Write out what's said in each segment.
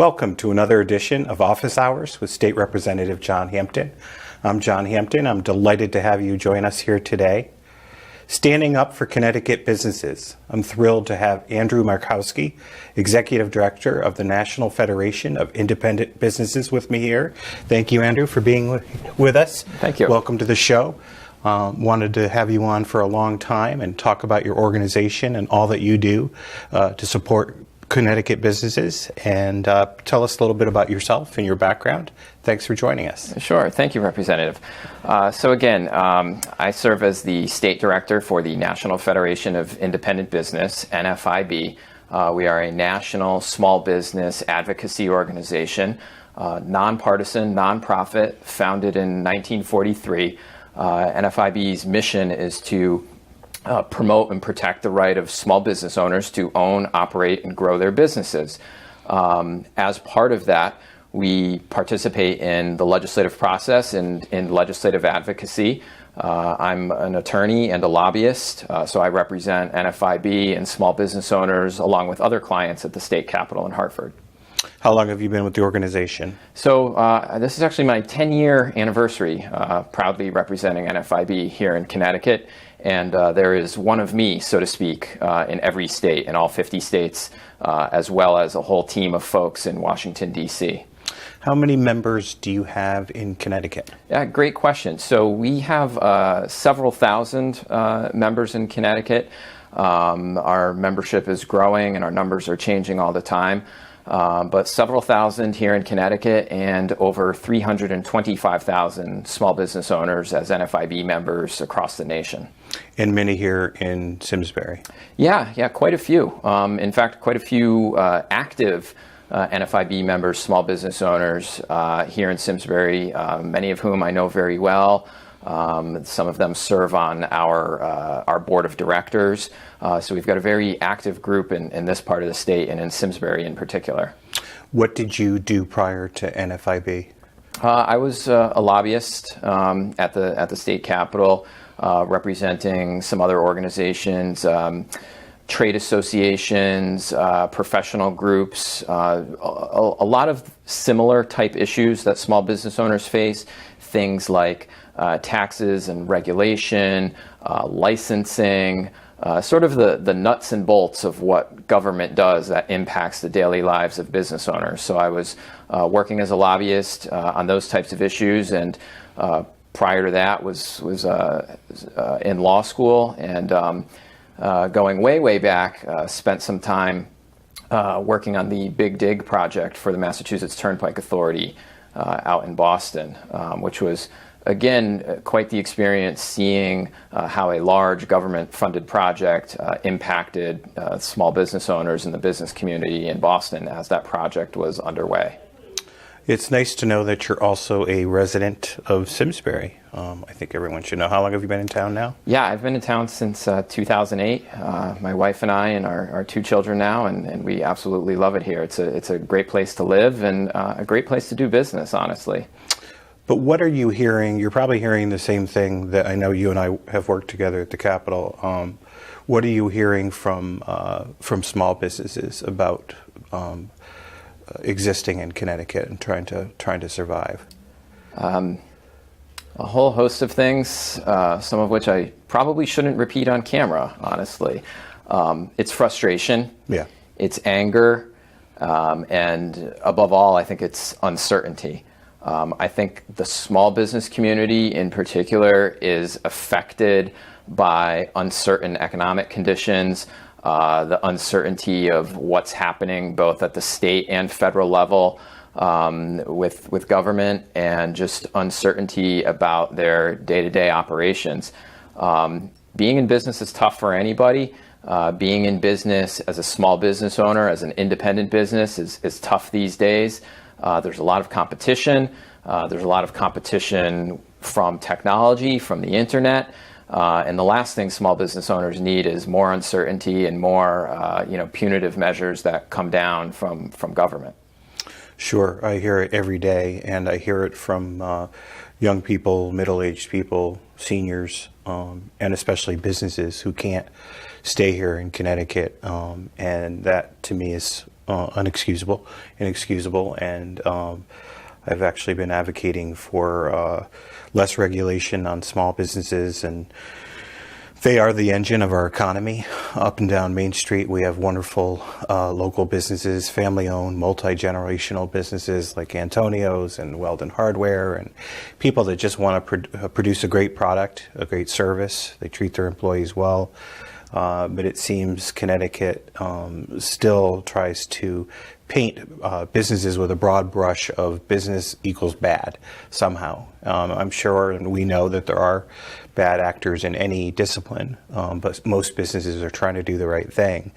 Welcome to another edition of Office Hours with State Representative John Hampton. I'm John Hampton. I'm delighted to have you join us here today. Standing up for Connecticut businesses, I'm thrilled to have Andrew Markowski, Executive Director of the National Federation of Independent Businesses, with me here. Thank you, Andrew, for being with us. Thank you. Welcome to the show. Wanted to have you on for a long time and talk about your organization and all that you do to support Connecticut businesses, and tell us a little bit about yourself and your background. Thanks for joining us. Sure. Thank you, Representative. So again, I serve as the State Director for the National Federation of Independent Business, NFIB. We are a national small business advocacy organization, nonpartisan, nonprofit, founded in 1943. NFIB's mission is to promote and protect the right of small business owners to own, operate, and grow their businesses. As part of that, we participate in the legislative process and in legislative advocacy. I'm an attorney and a lobbyist, so I represent NFIB and small business owners along with other clients at the state capitol in Hartford. How long have you been with the organization? So this is actually my 10-year anniversary, proudly representing NFIB here in Connecticut. And there is one of me, so to speak, in every state, in all 50 states, as well as a whole team of folks in Washington, D.C. How many members do you have in Connecticut? Yeah, great question. So we have several thousand members in Connecticut. Our membership is growing and our numbers are changing all the time. But several thousand here in Connecticut and over 325,000 small business owners as NFIB members across the nation. And many here in Simsbury. Yeah, quite a few. In fact, quite a few active NFIB members, small business owners here in Simsbury, many of whom I know very well. Some of them serve on our board of directors. So we've got a very active group in this part of the state and in Simsbury in particular. What did you do prior to NFIB? I was a lobbyist at the state capitol, representing some other organizations, trade associations, professional groups, a lot of similar type issues that small business owners face, things like taxes and regulation, licensing, sort of the nuts and bolts of what government does that impacts the daily lives of business owners. So I was working as a lobbyist on those types of issues, and prior to that was in law school, and going way back, spent some time working on the Big Dig project for the Massachusetts Turnpike Authority out in Boston, which was, again, quite the experience seeing how a large government-funded project impacted small business owners in the business community in Boston as that project was underway. It's nice to know that you're also a resident of Simsbury. I think everyone should know. How long have you been in town now? Yeah, I've been in town since 2008. My wife and I and our two children now, and we absolutely love it here. It's a great place to live and a great place to do business, honestly. But what are you hearing? You're probably hearing the same thing that I know you and I have worked together at the Capitol. What are you hearing from small businesses about existing in Connecticut and trying to survive? A whole host of things, some of which I probably shouldn't repeat on camera, honestly. It's frustration. Yeah. It's anger. And above all, I think it's uncertainty. I think the small business community in particular is affected by uncertain economic conditions, the uncertainty of what's happening both at the state and federal level with government, and just uncertainty about their day-to-day operations. Being in business is tough for anybody. Being in business as a small business owner, as an independent business, is tough these days. There's a lot of competition. There's a lot of competition from technology, from the internet. And the last thing small business owners need is more uncertainty and more punitive measures that come down from government. Sure, I hear it every day, and I hear it from young people, middle-aged people, seniors, and especially businesses who can't stay here in Connecticut. And that, to me, is inexcusable, and I've actually been advocating for less regulation on small businesses, and they are the engine of our economy. Up and down Main Street, we have wonderful local businesses, family-owned, multi-generational businesses like Antonio's and Weldon Hardware, and people that just want to produce a great product, a great service. They treat their employees well. But it seems Connecticut still tries to paint businesses with a broad brush of business equals bad somehow. I'm sure, and we know that there are bad actors in any discipline, but most businesses are trying to do the right thing.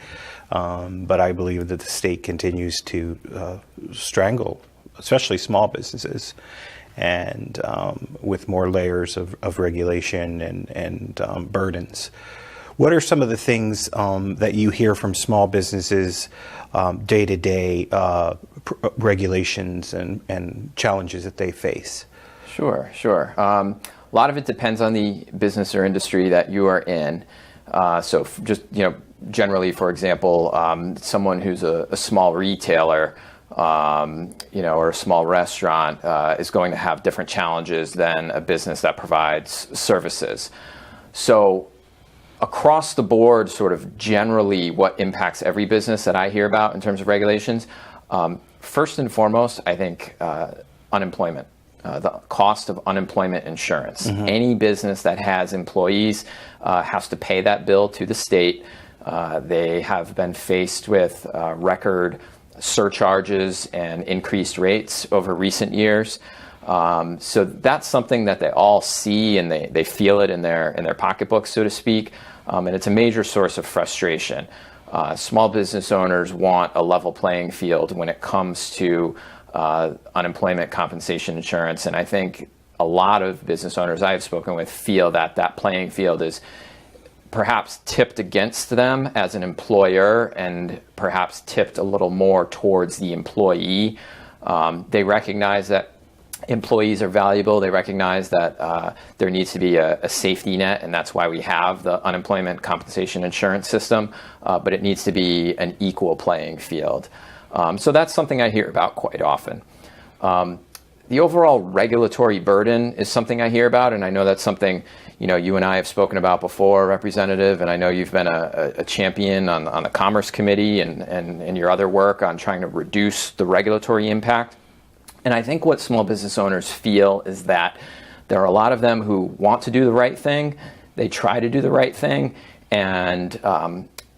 But I believe that the state continues to strangle, especially small businesses, and with more layers of regulation and burdens. What are some of the things that you hear from small businesses day-to-day regulations and challenges that they face? Sure. A lot of it depends on the business or industry that you are in. So just, generally, for example, someone who's a small retailer, or a small restaurant is going to have different challenges than a business that provides services. So across the board, sort of generally what impacts every business that I hear about in terms of regulations, first and foremost, I think unemployment, the cost of unemployment insurance. Mm-hmm. Any business that has employees has to pay that bill to the state. They have been faced with record surcharges and increased rates over recent years. So that's something that they all see, and they feel it in their pocketbooks, so to speak. And it's a major source of frustration. Small business owners want a level playing field when it comes to unemployment compensation insurance. And I think a lot of business owners I have spoken with feel that playing field is perhaps tipped against them as an employer, and perhaps tipped a little more towards the employee. They recognize that employees are valuable. They recognize that there needs to be a safety net, and that's why we have the unemployment compensation insurance system, but it needs to be an equal playing field. So that's something I hear about quite often. The overall regulatory burden is something I hear about, and I know that's something you and I have spoken about before, Representative, and I know you've been a champion on the Commerce Committee and your other work on trying to reduce the regulatory impact. And I think what small business owners feel is that there are a lot of them who want to do the right thing. They try to do the right thing, and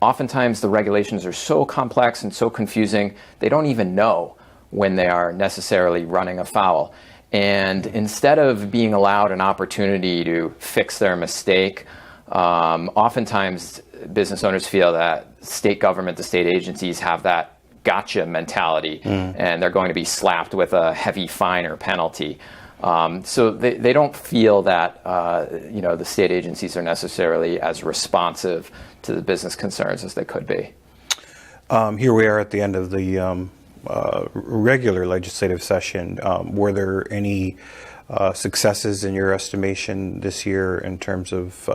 oftentimes the regulations are so complex and so confusing, they don't even know when they are necessarily running afoul. And instead of being allowed an opportunity to fix their mistake, oftentimes business owners feel that state government, the state agencies have that gotcha mentality, and they're going to be slapped with a heavy fine or penalty. So they don't feel that the state agencies are necessarily as responsive to the business concerns as they could be. Here we are at the end of the regular legislative session. Were there any successes in your estimation this year in terms of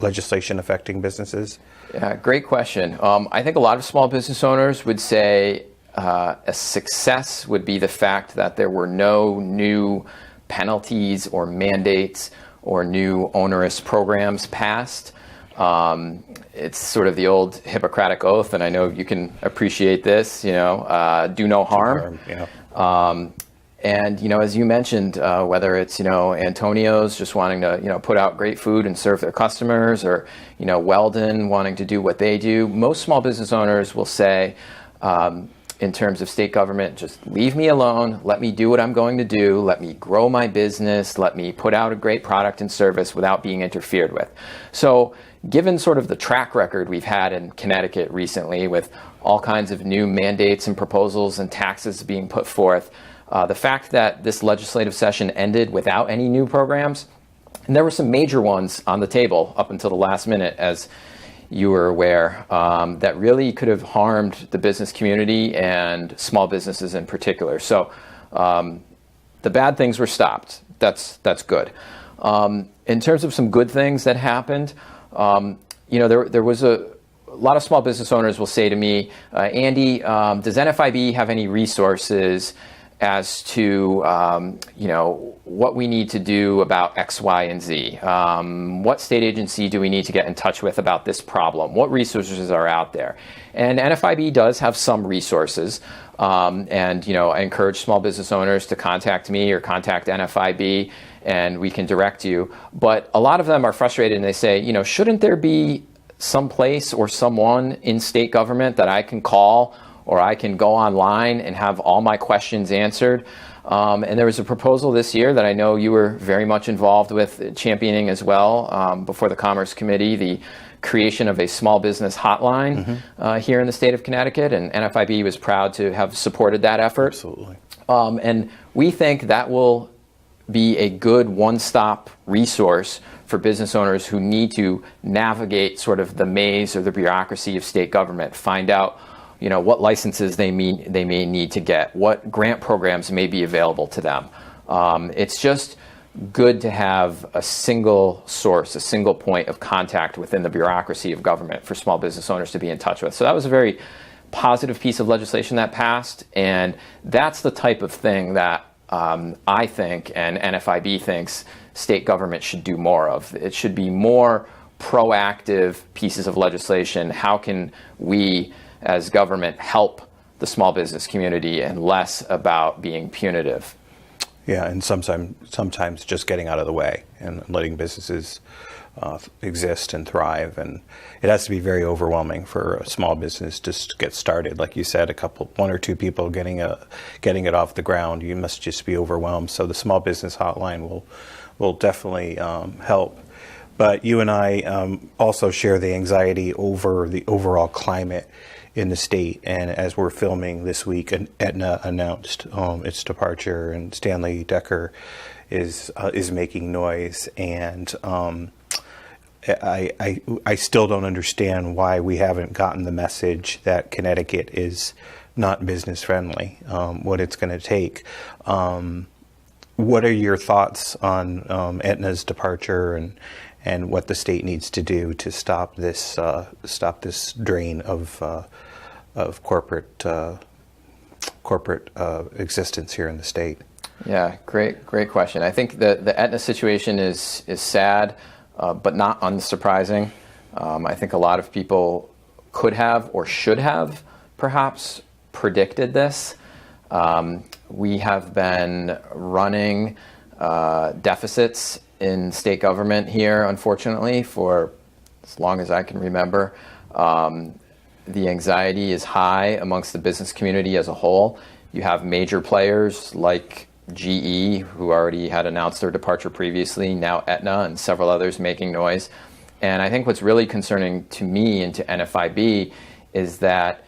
legislation affecting businesses? Yeah, great question. I think a lot of small business owners would say a success would be the fact that there were no new penalties or mandates or new onerous programs passed. It's sort of the old Hippocratic oath, and I know you can appreciate this, do no harm. And, as you mentioned, whether it's, Antonio's just wanting to, put out great food and serve their customers, or, Weldon wanting to do what they do, most small business owners will say, in terms of state government, just leave me alone, let me do what I'm going to do, let me grow my business, let me put out a great product and service without being interfered with. So given sort of the track record we've had in Connecticut recently with all kinds of new mandates and proposals and taxes being put forth, the fact that this legislative session ended without any new programs, and there were some major ones on the table up until the last minute, as you were aware, that really could have harmed the business community and small businesses in particular. So the bad things were stopped. That's good. In terms of some good things that happened, there was a a lot of small business owners will say to me, Andy, does NFIB have any resources as to what we need to do about X, Y, and Z? What state agency do we need to get in touch with about this problem? What resources are out there? And NFIB does have some resources. I encourage small business owners to contact me or contact NFIB, and we can direct you. But a lot of them are frustrated and they say, shouldn't there be some place or someone in state government that I can call, or I can go online and have all my questions answered? And there was a proposal this year that I know you were very much involved with championing as well before the Commerce Committee, the creation of a small business hotline here in the state of Connecticut, and NFIB was proud to have supported that effort. Absolutely. And we think that will be a good one-stop resource for business owners who need to navigate sort of the maze or the bureaucracy of state government, find out what licenses they may need to get, what grant programs may be available to them. It's just good to have a single source, a single point of contact within the bureaucracy of government for small business owners to be in touch with. So that was a very positive piece of legislation that passed, and that's the type of thing that I think and NFIB thinks state government should do more of. It should be more proactive pieces of legislation. How can we as government help the small business community, and less about being punitive? Yeah, and sometimes just getting out of the way and letting businesses exist and thrive. And it has to be very overwhelming for a small business just to get started. Like you said, one or two people getting it off the ground, you must just be overwhelmed. So the small business hotline will definitely help. But you and I also share the anxiety over the overall climate in the state. And as we're filming this week, Aetna announced its departure, and Stanley Decker is making noise. And I still don't understand why we haven't gotten the message that Connecticut is not business friendly. What it's going to take. What are your thoughts on Aetna's departure and what the state needs to do to stop this drain of corporate existence here in the state? Yeah, great question. I think the Aetna situation is sad, but not unsurprising. I think a lot of people could have or should have perhaps predicted this. We have been running deficits in state government here, unfortunately, for as long as I can remember. The anxiety is high amongst the business community as a whole. You have major players like GE, who already had announced their departure previously, now Aetna and several others making noise. And I think what's really concerning to me and to NFIB is that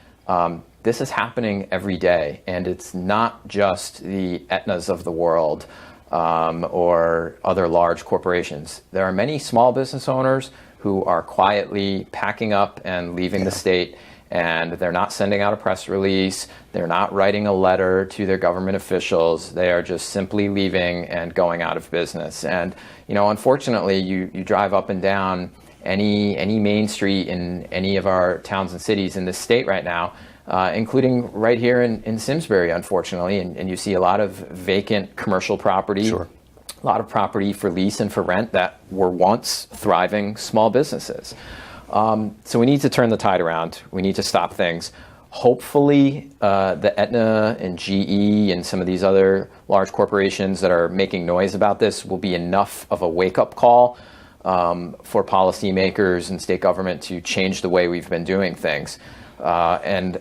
this is happening every day, and it's not just the Aetnas of the world or other large corporations. There are many small business owners who are quietly packing up and leaving the state, and they're not sending out a press release, they're not writing a letter to their government officials, they are just simply leaving and going out of business. And unfortunately, you drive up and down any main street in any of our towns and cities in this state right now, including right here in Simsbury, unfortunately, and you see a lot of vacant commercial property. Sure. A lot of property for lease and for rent that were once thriving small businesses. So we need to turn the tide around. We need to stop things. Hopefully, the Aetna and GE and some of these other large corporations that are making noise about this will be enough of a wake-up call for policymakers and state government to change the way we've been doing things. And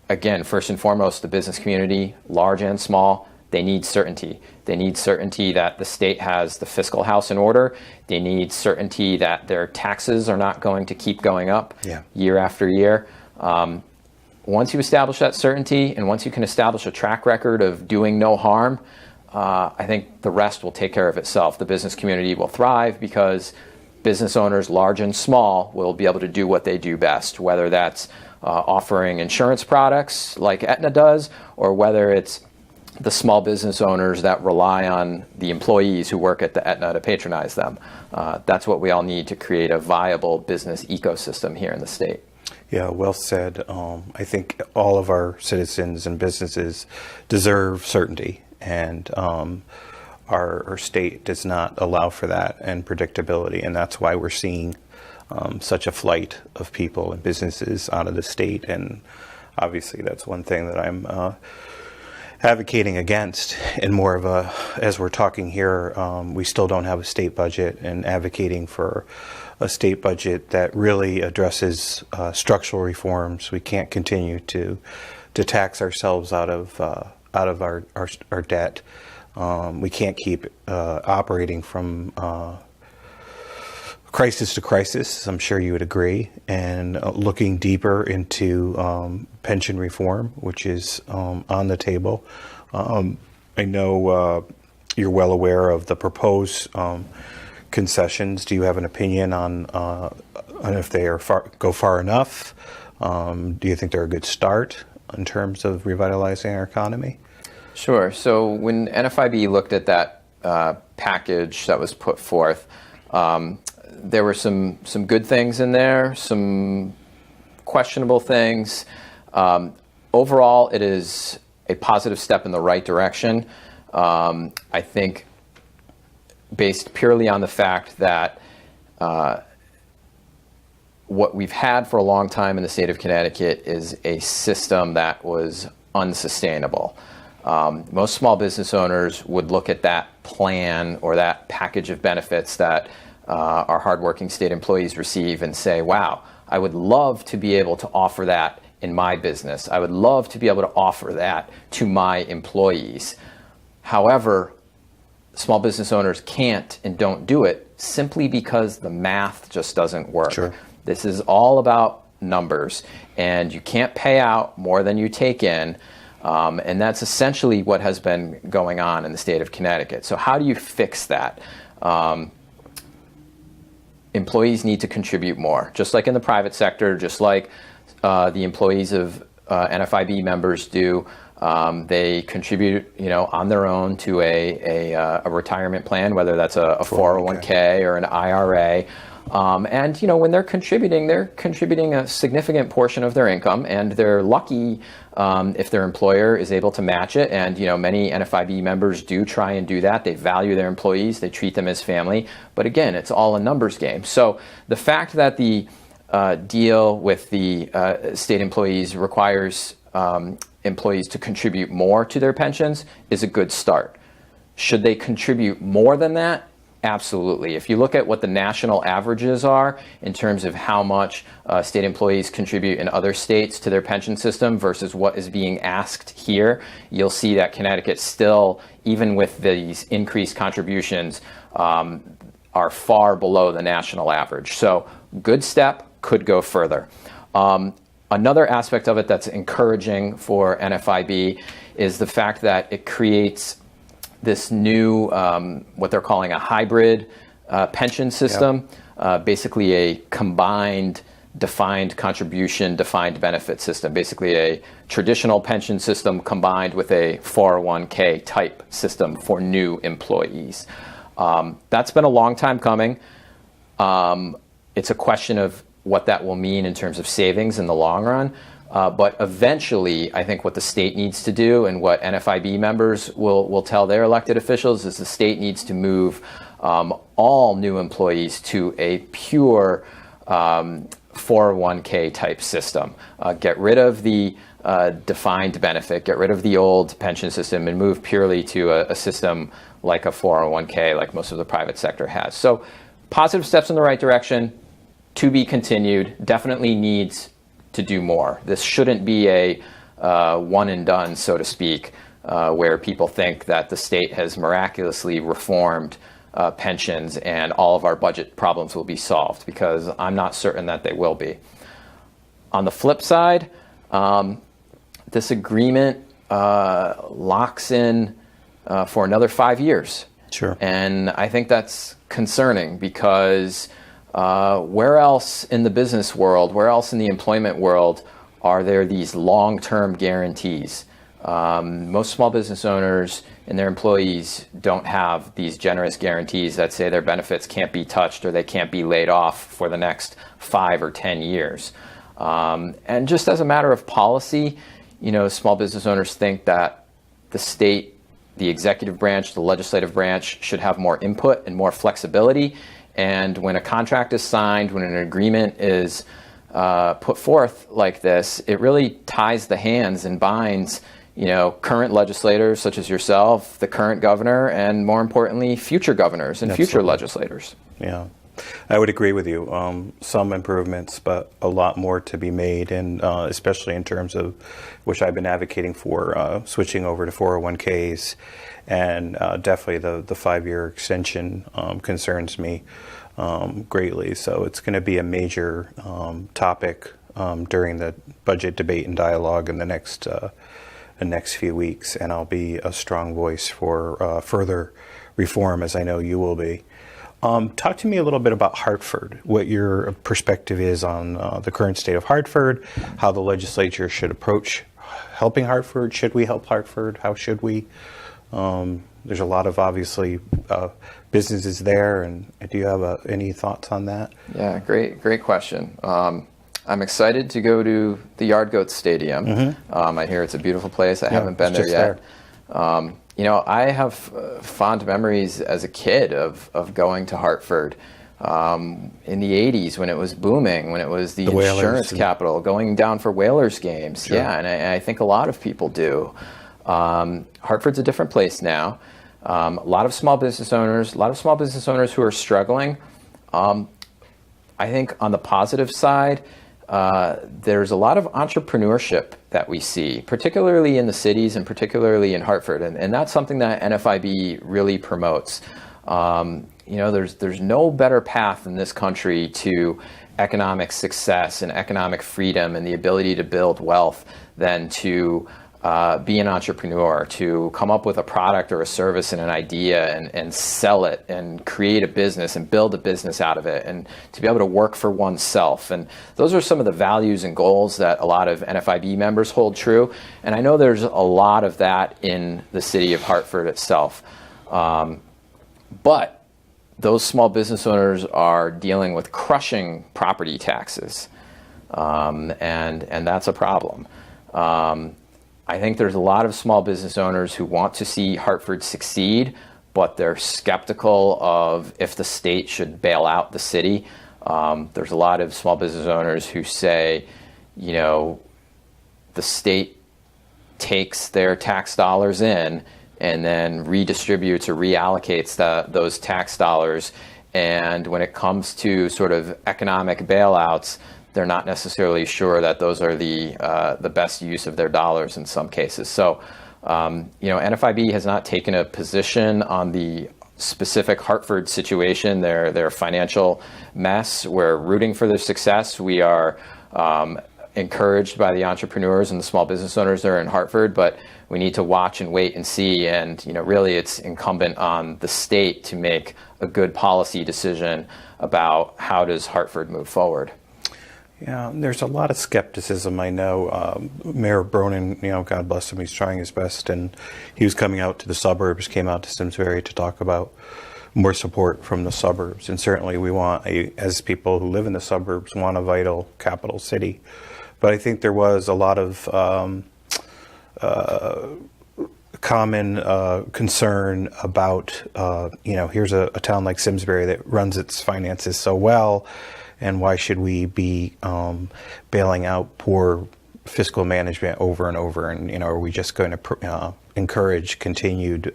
again, first and foremost, the business community, large and small, they need certainty. They need certainty that the state has the fiscal house in order. They need certainty that their taxes are not going to keep going up year after year. Once you establish that certainty, and once you can establish a track record of doing no harm, I think the rest will take care of itself. The business community will thrive because business owners, large and small, will be able to do what they do best, whether that's offering insurance products like Aetna does, or whether it's the small business owners that rely on the employees who work at the Aetna to patronize them. That's what we all need to create a viable business ecosystem here in the state. Yeah, well said. I think all of our citizens and businesses deserve certainty, and our state does not allow for that and predictability, and that's why we're seeing such a flight of people and businesses out of the state. And obviously, that's one thing that I'm advocating against. And more of a, as we're talking here, we still don't have a state budget, and advocating for a state budget that really addresses structural reforms. We can't continue to tax ourselves out of our debt. We can't keep operating from crisis to crisis. I'm sure you would agree. And looking deeper into pension reform, which is on the table. I know you're well aware of the proposed concessions. Do you have an opinion on if they are go far enough? Do you think they're a good start in terms of revitalizing our economy? Sure. So when NFIB looked at that package that was put forth, there were some good things in there, some questionable things. Overall, it is a positive step in the right direction. I think based purely on the fact that what we've had for a long time in the state of Connecticut is a system that was unsustainable. Most small business owners would look at that plan or that package of benefits that our hardworking state employees receive and say, wow, I would love to be able to offer that in my business. I would love to be able to offer that to my employees. However, small business owners can't and don't do it simply because the math just doesn't work. Sure. This is all about numbers, and you can't pay out more than you take in. And that's essentially what has been going on in the state of Connecticut. So how do you fix that? Employees need to contribute more, just like in the private sector, just like the employees of NFIB members do. They contribute, on their own to a retirement plan, whether that's a 401k or an IRA. And when they're contributing a significant portion of their income, and they're lucky if their employer is able to match it. And many NFIB members do try and do that. They value their employees. They treat them as family. But again, it's all a numbers game. So the fact that the deal with the state employees requires employees to contribute more to their pensions is a good start. Should they contribute more than that? Absolutely. If you look at what the national averages are in terms of how much state employees contribute in other states to their pension system versus what is being asked here, you'll see that Connecticut still, even with these increased contributions, are far below the national average. So good step, could go further. Another aspect of it that's encouraging for NFIB is the fact that it creates this new, what they're calling a hybrid pension system, basically a combined defined contribution, defined benefit system, basically a traditional pension system combined with a 401k type system for new employees. That's been a long time coming. It's a question of what that will mean in terms of savings in the long run. But eventually, I think what the state needs to do and what NFIB members will tell their elected officials is the state needs to move all new employees to a pure 401k type system. Get rid of the defined benefit, get rid of the old pension system, and move purely to a system like a 401k like most of the private sector has. So positive steps in the right direction, to be continued, definitely needs to do more. This shouldn't be a one and done, so to speak, where people think that the state has miraculously reformed pensions and all of our budget problems will be solved, because I'm not certain that they will be. On the flip side, this agreement locks in for another 5 years. Sure. And I think that's concerning, because where else in the business world, where else in the employment world are there these long-term guarantees? Most small business owners and their employees don't have these generous guarantees that say their benefits can't be touched or they can't be laid off for the next 5 or 10 years. And just as a matter of policy, small business owners think that the state, the executive branch, the legislative branch should have more input and more flexibility. And when a contract is signed, when an agreement is put forth like this, it really ties the hands and binds, current legislators such as yourself, the current governor, and more importantly, future governors and future legislators. Yeah, I would agree with you. Some improvements, but a lot more to be made, and especially in terms of, which I've been advocating for, switching over to 401ks, and definitely the 5-year extension concerns me greatly. So it's going to be a major topic during the budget debate and dialogue in the next few weeks, and I'll be a strong voice for further reform, as I know you will be. Talk to me a little bit about Hartford, what your perspective is on the current state of Hartford, how the legislature should approach helping Hartford. Should we help Hartford? How should we? There's a lot of, obviously, businesses there, and do you have any thoughts on that? Yeah, great question. I'm excited to go to the Yard Goats Stadium. Mm-hmm. I hear it's a beautiful place. I haven't been there yet. I have fond memories as a kid of going to Hartford in the 80s when it was booming, when it was the insurance capital, going down for Whalers games. Sure. Yeah, and I think a lot of people do. Hartford's a different place now. A lot of small business owners who are struggling. I think on the positive side, there's a lot of entrepreneurship that we see, particularly in the cities and particularly in Hartford. And that's something that NFIB really promotes. There's no better path in this country to economic success and economic freedom and the ability to build wealth than to be an entrepreneur, to come up with a product or a service and an idea and sell it and create a business and build a business out of it, and to be able to work for oneself. And those are some of the values and goals that a lot of NFIB members hold true. And I know there's a lot of that in the city of Hartford itself. But those small business owners are dealing with crushing property taxes. And that's a problem. I think there's a lot of small business owners who want to see Hartford succeed, but they're skeptical of if the state should bail out the city. There's a lot of small business owners who say, the state takes their tax dollars in and then redistributes or reallocates those tax dollars. And when it comes to sort of economic bailouts, they're not necessarily sure that those are the best use of their dollars in some cases. So, NFIB has not taken a position on the specific Hartford situation, their financial mess. We're rooting for their success. We are encouraged by the entrepreneurs and the small business owners that are in Hartford, but we need to watch and wait and see. And, really it's incumbent on the state to make a good policy decision about how does Hartford move forward. Yeah, there's a lot of skepticism. I know Mayor Bronin, God bless him, he's trying his best, and he was coming out to the suburbs, came out to Simsbury to talk about more support from the suburbs. And certainly we want, as people who live in the suburbs, want a vital capital city. But I think there was a lot of common concern about, here's a town like Simsbury that runs its finances so well, and why should we be bailing out poor fiscal management over and over? And, are we just going to encourage continued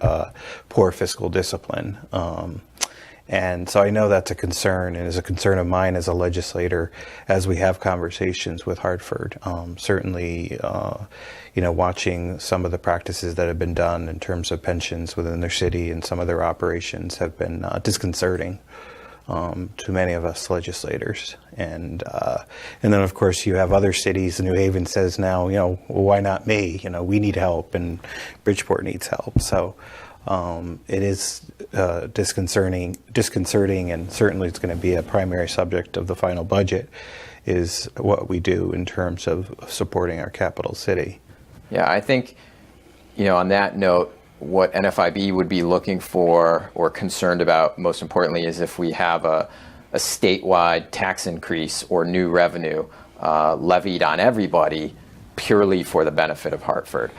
poor fiscal discipline? And so I know that's a concern, and is a concern of mine as a legislator as we have conversations with Hartford. Certainly, watching some of the practices that have been done in terms of pensions within their city and some of their operations have been disconcerting to many of us legislators. And then, of course, you have other cities. New Haven says now, well, why not me? We need help, and Bridgeport needs help. So it is disconcerting, and certainly it's going to be a primary subject of the final budget, is what we do in terms of supporting our capital city. Yeah, I think, on that note, what NFIB would be looking for or concerned about, most importantly, is if we have a statewide tax increase or new revenue. levied on everybody purely for the benefit of Hartford.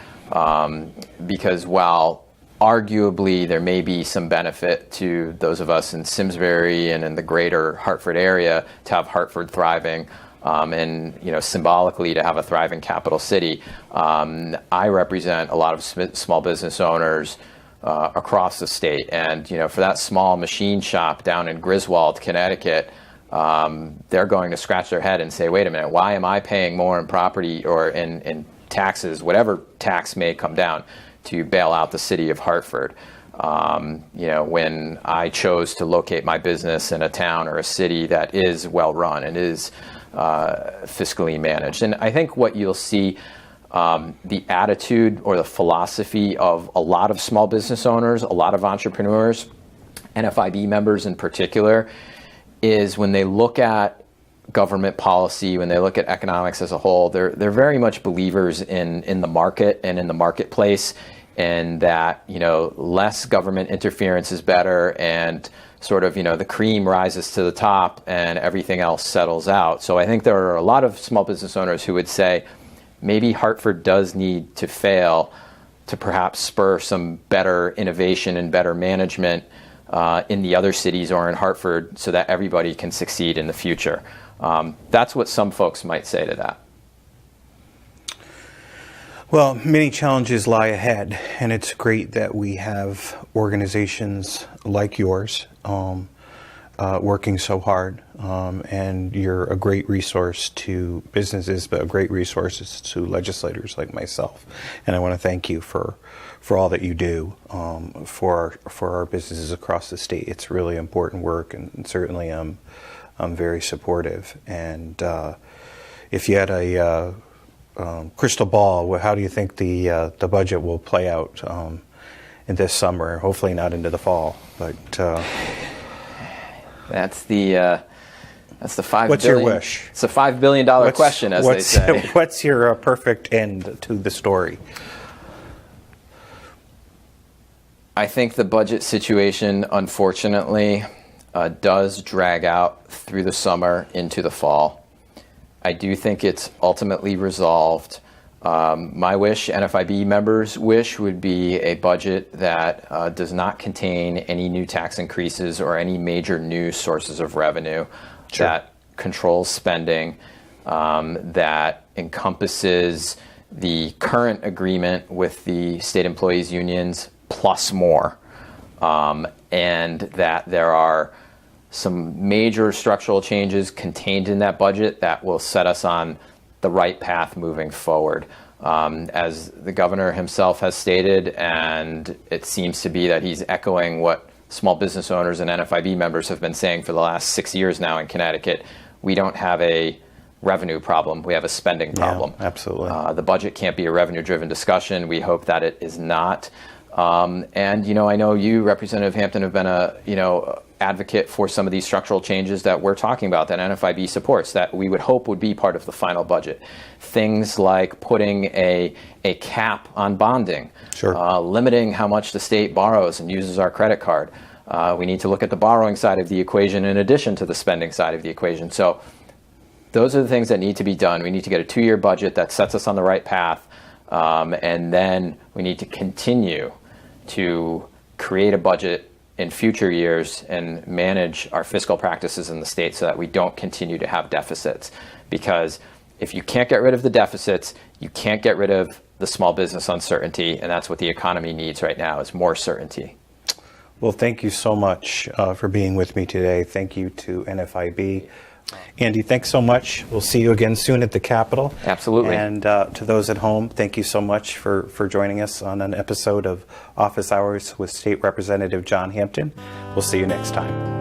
Because while arguably there may be some benefit to those of us in Simsbury and in the greater Hartford area to have Hartford thriving, and symbolically to have a thriving capital city, I represent a lot of small business owners across the state, and for that small machine shop down in Griswold, Connecticut, they're going to scratch their head and say, wait a minute, why am I paying more in property or in taxes, whatever tax may come down, to bail out the city of Hartford? When I chose to locate my business in a town or a city that is well run and is fiscally managed. And I think what you'll see, the attitude or the philosophy of a lot of small business owners, a lot of entrepreneurs, NFIB members in particular, is when they look at government policy, when they look at economics as a whole, they're very much believers in the market and in the marketplace, and that less government interference is better, and sort of the cream rises to the top and everything else settles out. So I think there are a lot of small business owners who would say maybe Hartford does need to fail to perhaps spur some better innovation and better management in the other cities or in Hartford, so that everybody can succeed in the future. That's what some folks might say to that. Well, many challenges lie ahead, and it's great that we have organizations like yours working so hard, and you're a great resource to businesses, but a great resource to legislators like myself. And I want to thank you for all that you do for our businesses across the state. It's really important work, and certainly I'm very supportive. And if you had a crystal ball, how do you think the budget will play out in this summer? Hopefully not into the fall, but that's the $5 what's billion. your wish? It's a $5 billion question, as they say. What's your perfect end to the story? I think the budget situation, unfortunately, does drag out through the summer into the fall. I do think it's ultimately resolved. My wish, NFIB members' wish, would be a budget that does not contain any new tax increases or any major new sources of revenue, Sure. that controls spending, that encompasses the current agreement with the state employees unions plus more, and that there are some major structural changes contained in that budget that will set us on the right path moving forward. As the governor himself has stated, and it seems to be that he's echoing what small business owners and NFIB members have been saying for the last 6 years now in Connecticut, we don't have a revenue problem, we have a spending problem. Yeah, absolutely. The budget can't be a revenue-driven discussion. We hope that it is not. And I know you, Representative Hampton, have been a advocate for some of these structural changes that we're talking about, that NFIB supports, that we would hope would be part of the final budget. Things like putting a cap on bonding, Sure. Limiting how much the state borrows and uses our credit card. We need to look at the borrowing side of the equation in addition to the spending side of the equation. So those are the things that need to be done. We need to get a 2-year budget that sets us on the right path, and then we need to continue to create a budget in future years and manage our fiscal practices in the state so that we don't continue to have deficits. Because if you can't get rid of the deficits, you can't get rid of the small business uncertainty, and that's what the economy needs right now, is more certainty. Well, thank you so much for being with me today. Thank you to NFIB. Andy, thanks so much. We'll see you again soon at the Capitol. Absolutely. And to those at home, thank you so much for joining us on an episode of Office Hours with State Representative John Hampton. We'll see you next time.